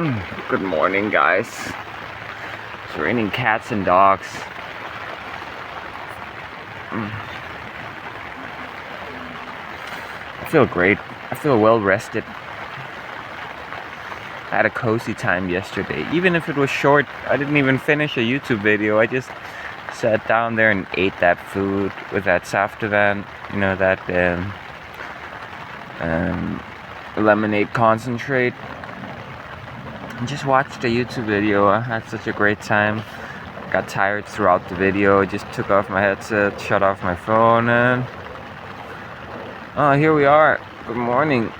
Good morning, guys. It's raining cats and dogs. I feel great. I feel well rested. I had a cozy time yesterday. Even if it was short, I didn't even finish a YouTube video. I just sat down there and ate that food with that saftavan, that lemonade concentrate. And just watched a YouTube video. I had such a great time. Got tired throughout the video. Just took off my headset, shut off my phone, and here we are. Good morning.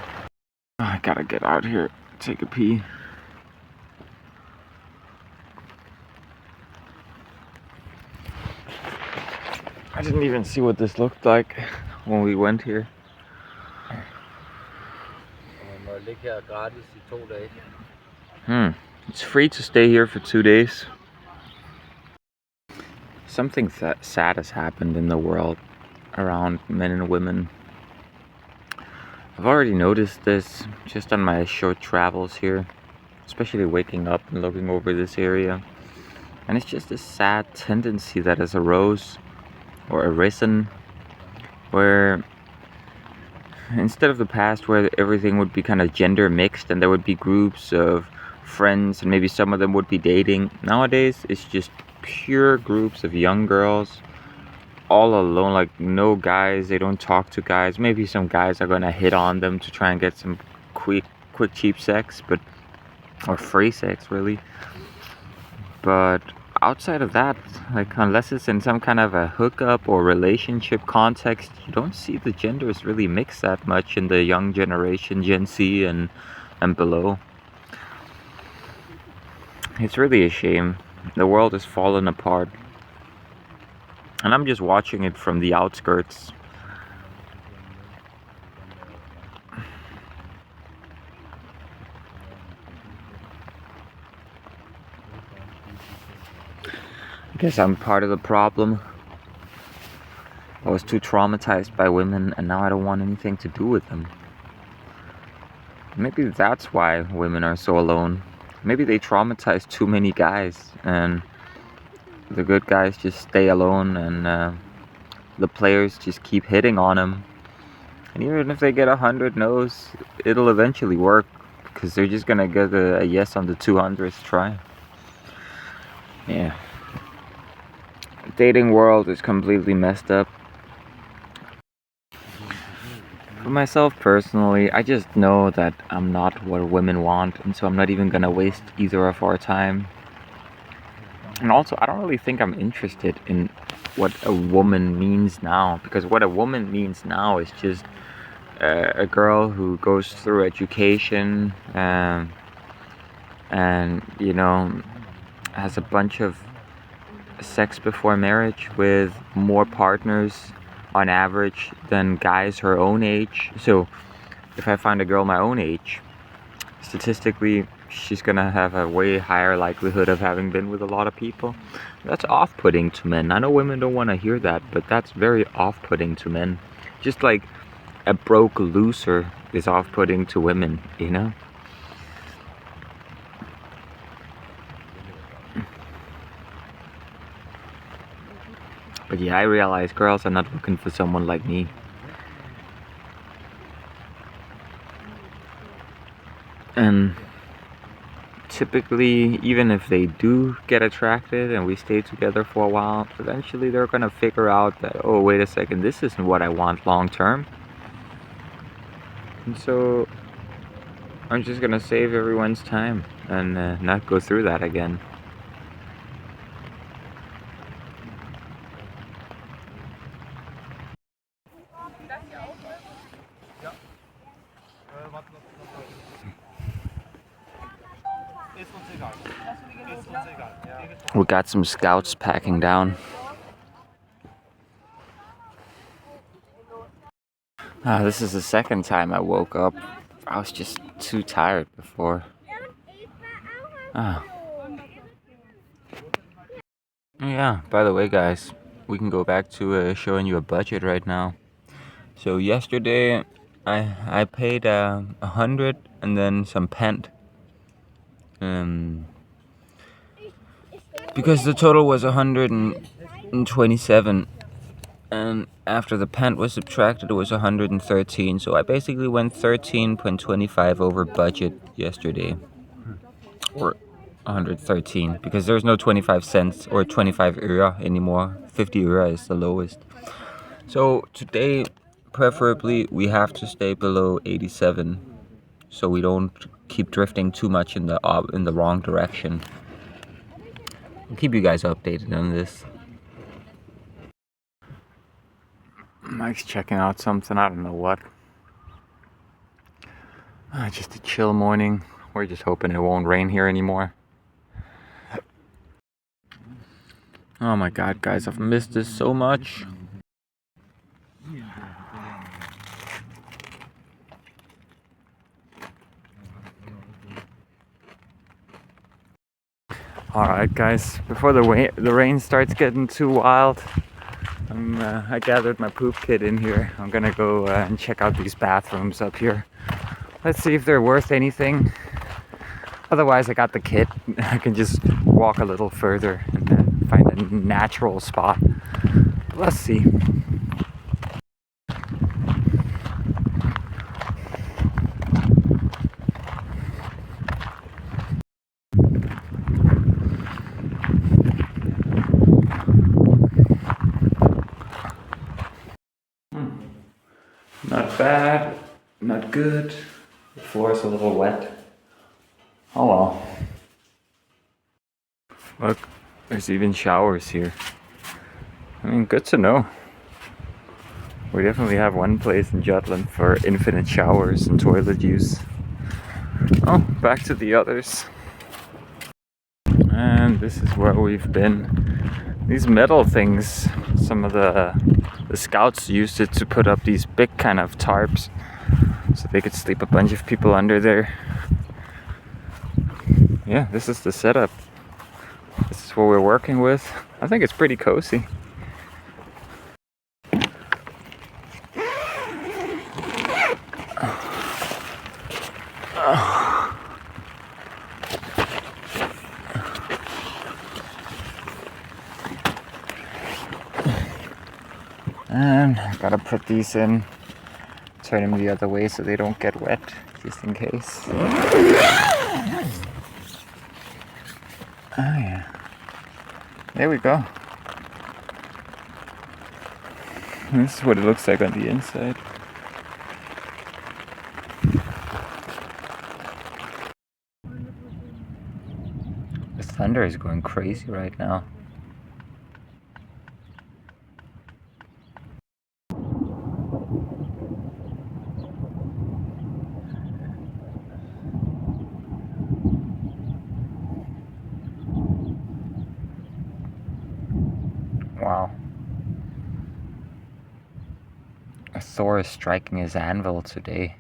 I gotta get out here, take a pee. I didn't even see what this looked like when we went here. It's free to stay here for 2 days. Something sad has happened in the world around men and women. I've already noticed this just on my short travels here, especially waking up and looking over this area. And it's just a sad tendency that has arisen, where instead of the past where everything would be kind of gender mixed and there would be groups of friends and maybe some of them would be dating, nowadays it's just pure groups of young girls all alone, like no guys. They don't talk to guys. Maybe some guys are gonna hit on them to try and get some quick cheap sex, or free sex really. But outside of that, like unless it's in some kind of a hookup or relationship context, you don't see the genders really mix that much in the young generation, Gen Z and below. It's really a shame. The world has fallen apart, and I'm just watching it from the outskirts. I guess I'm part of the problem. I was too traumatized by women, and now I don't want anything to do with them. Maybe that's why women are so alone. Maybe they traumatize too many guys, and the good guys just stay alone, and the players just keep hitting on them. And even if they get 100 no's, it'll eventually work, because they're just gonna get a yes on the 200th try. Yeah. The dating world is completely messed up. For myself personally, I just know that I'm not what women want, and so I'm not even gonna waste either of our time. And also, I don't really think I'm interested in what a woman means now, because what a woman means now is just a girl who goes through education and has a bunch of sex before marriage with more partners on average than guys her own age. So if I find a girl my own age, statistically she's gonna have a way higher likelihood of having been with a lot of people. That's off-putting to men. I know women don't want to hear that, but that's very off-putting to men. Just like a broke loser is off-putting to women, But yeah, I realize girls are not looking for someone like me. And typically, even if they do get attracted and we stay together for a while, eventually they're gonna figure out that, oh, wait a second, this isn't what I want long term. And so I'm just gonna save everyone's time and not go through that again. We got some scouts packing down. This is the second time I woke up. I was just too tired before. Yeah, by the way, guys, we can go back to showing you a budget right now. So yesterday, I paid 100 and then some pent. Because the total was 127, and after the pant was subtracted it was 113, so I basically went 13.25 over budget yesterday, or 113, because there's no 25 cents or 25 euro anymore. 50 euro is the lowest. So today, preferably, we have to stay below 87, so we don't keep drifting too much in the wrong direction. I'll keep you guys updated on this. Mike's checking out something, I don't know what. Just a chill morning. We're just hoping it won't rain here anymore. Oh my god, guys, I've missed this so much. Alright guys, before the rain starts getting too wild, I gathered my poop kit in here. I'm gonna go and check out these bathrooms up here. Let's see if they're worth anything. Otherwise I got the kit. I can just walk a little further and then find a natural spot. Let's see. Not bad, not good. The floor is a little wet. Oh well. Look, there's even showers here. I mean, good to know. We definitely have one place in Jutland for infinite showers and toilet use. Oh, back to the others. And this is where we've been. These metal things, some of the scouts used it to put up these big kind of tarps so they could sleep a bunch of people under there. Yeah, this is the setup. This is what we're working with. I think it's pretty cozy. And I gotta put these in, turn them the other way so they don't get wet, just in case. Oh yeah. There we go. This is what it looks like on the inside. The thunder is going crazy right now. Wow. Thor is striking his anvil today.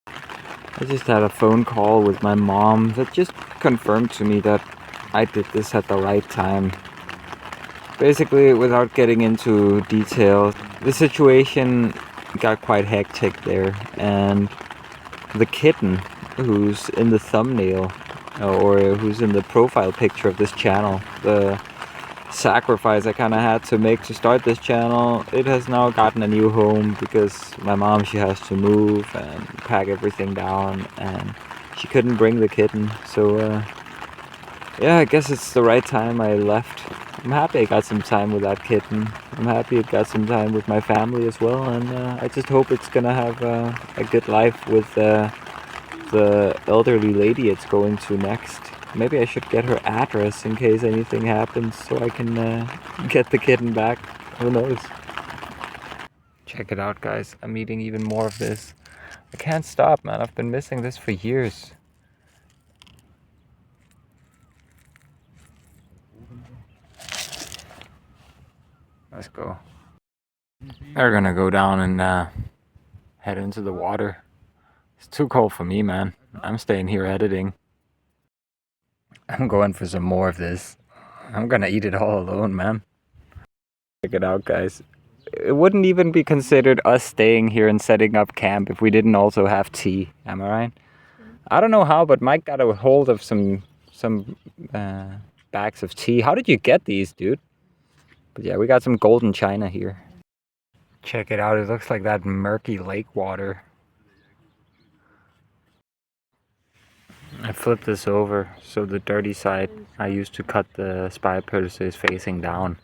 I just had a phone call with my mom that just confirmed to me that I did this at the right time. Basically, without getting into detail, the situation got quite hectic there, and the kitten who's in the thumbnail, or who's in the profile picture of this channel, the sacrifice I kind of had to make to start this channel, it has now gotten a new home because my mom, she has to move and pack everything down, and she couldn't bring the kitten. So yeah, I guess it's the right time I left. I'm happy I got some time with that kitten. I'm happy it got some time with my family as well, and I just hope it's gonna have a good life with the elderly lady it's going to next. Maybe I should get her address in case anything happens so I can get the kitten back. Who knows? Check it out, guys. I'm eating even more of this. I can't stop, man. I've been missing this for years. Let's go. They're gonna go down and head into the water. It's too cold for me, man. I'm staying here editing. I'm going for some more of this. I'm gonna eat it all alone, man. Check it out, guys. It wouldn't even be considered us staying here and setting up camp if we didn't also have tea. Am I right? I don't know how, but Mike got a hold of some bags of tea. How did you get these, dude? But yeah, we got some golden china here. Check it out. It looks like that murky lake water. I flipped this over so the dirty side I used to cut the spy purse is facing down,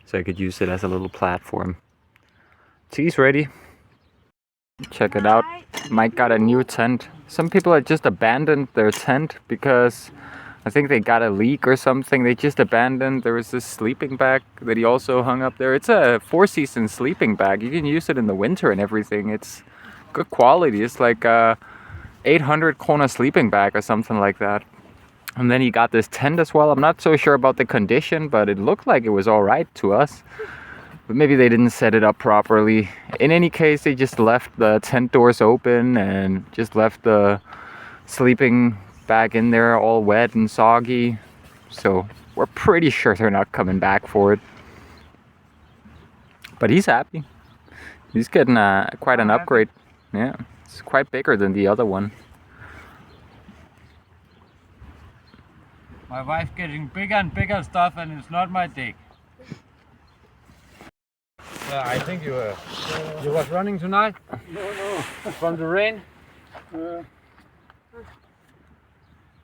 so I could use it as a little platform. Tea's ready. Check it out. Mike got a new tent. Some people had just abandoned their tent because I think they got a leak or something. They just abandoned. There was this sleeping bag that he also hung up there. It's a 4-season sleeping bag. You can use it in the winter and everything. It's good quality. It's like a 800 krona sleeping bag or something like that. And then he got this tent as well. I'm not so sure about the condition, but it looked like it was all right to us. But maybe they didn't set it up properly. In any case, they just left the tent doors open and just left the sleeping bag in there all wet and soggy. So we're pretty sure they're not coming back for it. But he's happy. He's getting quite an upgrade. Yeah, it's quite bigger than the other one. My wife's getting bigger and bigger stuff, and it's not my dick. I think you was running tonight? No. From the rain?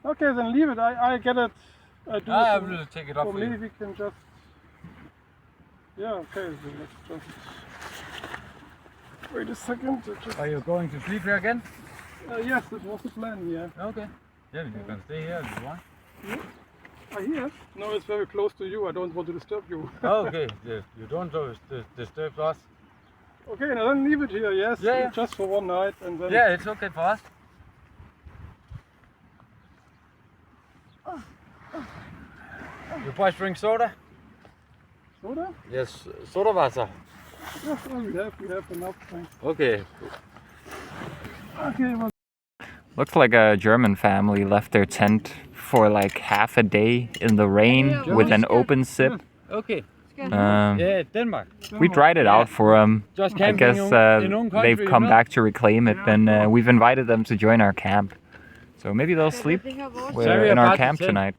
Okay, then leave it. I get it. I do I it. will take it up For for me, you. we can just. Yeah, okay. So let's just. Wait a second. Are you going to sleep here again? Yes, it was the plan. Yeah. Okay. Yeah, you can stay here if you want. Here? No, it's very close to you. I don't want to disturb you. Okay, you don't disturb us. Okay, now then leave it here. Yes. Yeah. Just for one night, and then. Yeah, it's okay for us. You boys drink soda? Soda? Yes, soda water. Yes, we have enough. Thanks. Okay. Okay. Well. Looks like a German family left their tent for like half a day in the rain with an open sip. Okay. Yeah, Denmark. We dried it out for them. Just I guess they've come back to reclaim it, and we've invited them to join our camp. So maybe they'll sleep in our camp tonight.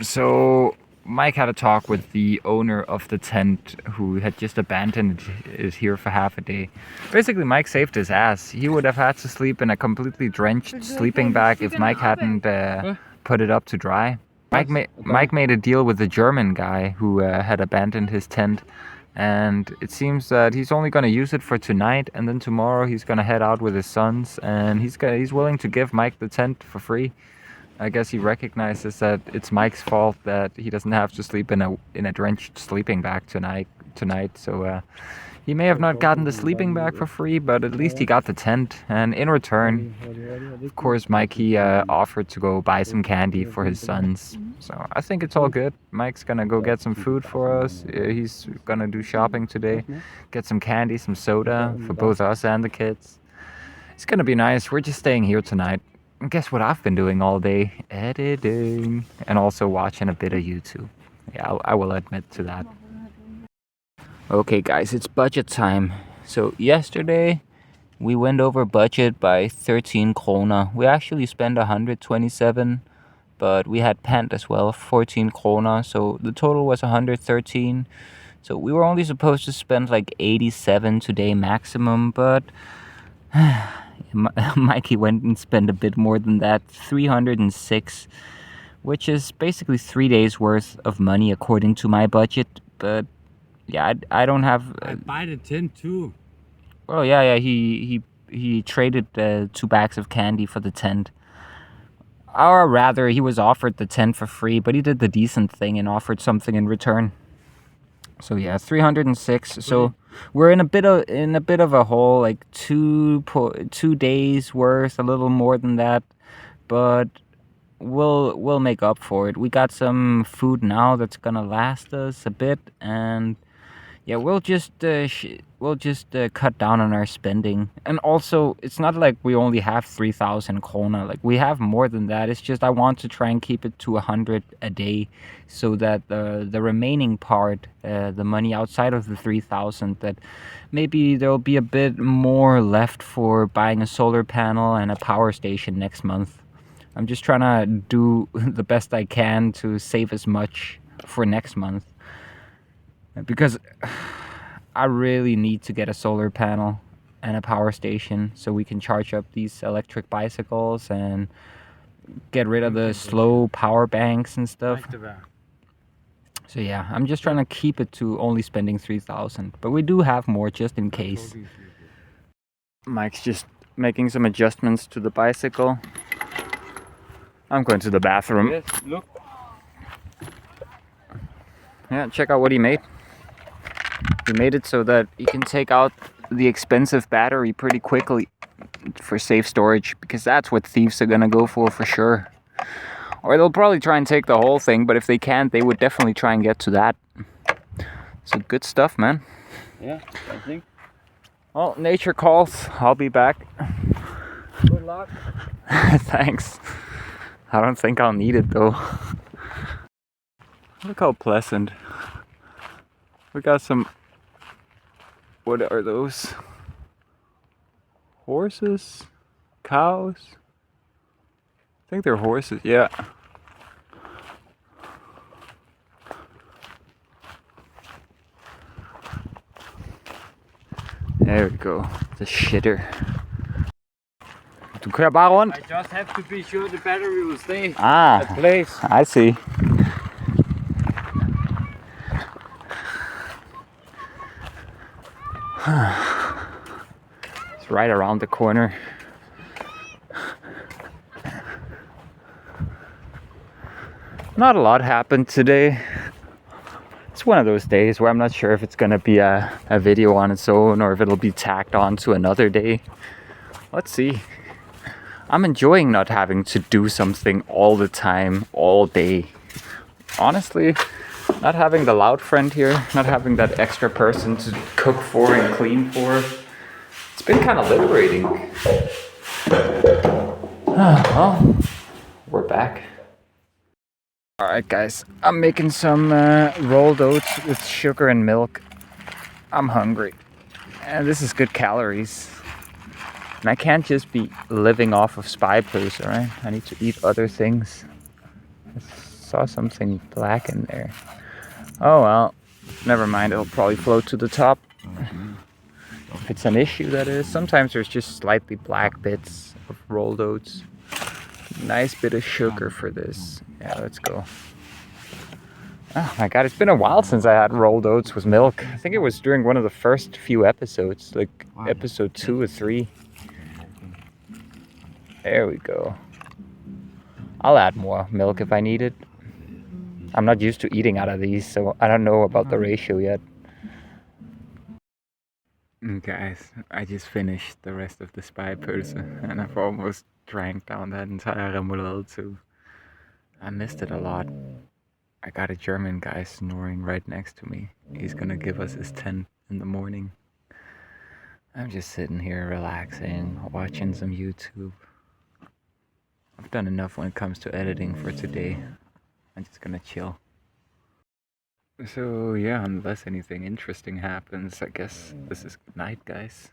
So Mike had a talk with the owner of the tent who had just abandoned it here for half a day. Basically, Mike saved his ass. He would have had to sleep in a completely drenched sleeping bag if Mike hadn't put it up to dry. Mike made a deal with the German guy who had abandoned his tent, and it seems that he's only going to use it for tonight, and then tomorrow he's going to head out with his sons, and he's willing to give Mike the tent for free. I guess he recognizes that it's Mike's fault that he doesn't have to sleep in a drenched sleeping bag tonight. So he may have not gotten the sleeping bag for free, but at least he got the tent. And in return, of course, Mike he offered to go buy some candy for his sons. So I think it's all good. Mike's gonna go get some food for us. He's gonna do shopping today, get some candy, some soda for both us and the kids. It's gonna be nice. We're just staying here tonight. And guess what I've been doing all day? Editing. And also watching a bit of YouTube. Yeah, I will admit to that. Okay guys, it's budget time. So yesterday we went over budget by 13 krona. We actually spent 127, but we had pant as well, 14 krona. So the total was 113. So we were only supposed to spend like 87 today maximum, but Mikey went and spent a bit more than that, 306, which is basically 3 days worth of money according to my budget. But yeah, I don't have. I buy the tent too. Oh yeah. He traded 2 bags of candy for the tent. Or rather, he was offered the tent for free, but he did the decent thing and offered something in return. So yeah, 306. So we're in a bit of a hole, like 2 days worth, a little more than that, but we'll make up for it. We got some food now that's gonna last us a bit, and Yeah, we'll just cut down on our spending, and also it's not like we only have 3,000 krona. Like we have more than that. It's just I want to try and keep it to 100 a day, so that the remaining part, the money outside of the 3,000, that maybe there'll be a bit more left for buying a solar panel and a power station next month. I'm just trying to do the best I can to save as much for next month. Because I really need to get a solar panel and a power station so we can charge up these electric bicycles and get rid of the slow power banks and stuff. So yeah, I'm just trying to keep it to only spending 3,000, but we do have more just in case. Mike's just making some adjustments to the bicycle. I'm going to the bathroom. Yes, look. Yeah, check out what he made. He made it so that he can take out the expensive battery pretty quickly for safe storage, because that's what thieves are gonna go for sure. Or they'll probably try and take the whole thing, but if they can't, they would definitely try and get to that. So good stuff, man. Yeah, I think. Well, nature calls. I'll be back. Good luck. Thanks. I don't think I'll need it though. Look how pleasant. We got some... What are those? Horses? Cows? I think they're horses, yeah. There we go. The shitter. Du kører bare rundt. I just have to be sure the battery will stay Ah, at place. I see. It's right around the corner. Not a lot happened today. It's one of those days where I'm not sure if it's gonna be a video on its own or if it'll be tacked on to another day. Let's see. I'm enjoying not having to do something all the time, all day. Honestly, not having the loud friend here, not having that extra person to cook for and clean for, it's been kind of liberating. Well, we're back. Alright guys, I'm making some rolled oats with sugar and milk. I'm hungry. And this is good calories. And I can't just be living off of spy-purser, right? I need to eat other things. I saw something black in there. Oh well, never mind, it'll probably float to the top. If it's an issue, that is. Sometimes there's just slightly black bits of rolled oats. Nice bit of sugar for this. Yeah, let's go. Oh my god, it's been a while since I had rolled oats with milk. I think it was during one of the first few episodes, like episode 2 or 3. There we go. I'll add more milk if I need it. I'm not used to eating out of these, so I don't know about the ratio yet. Guys, I just finished the rest of the spy person, and I've almost drank down that entire remoulade too. I missed it a lot. I got a German guy snoring right next to me. He's gonna give us his 10 in the morning. I'm just sitting here relaxing, watching some YouTube. I've done enough when it comes to editing for today. I'm just gonna chill. So yeah, unless anything interesting happens, I guess this is good night, guys.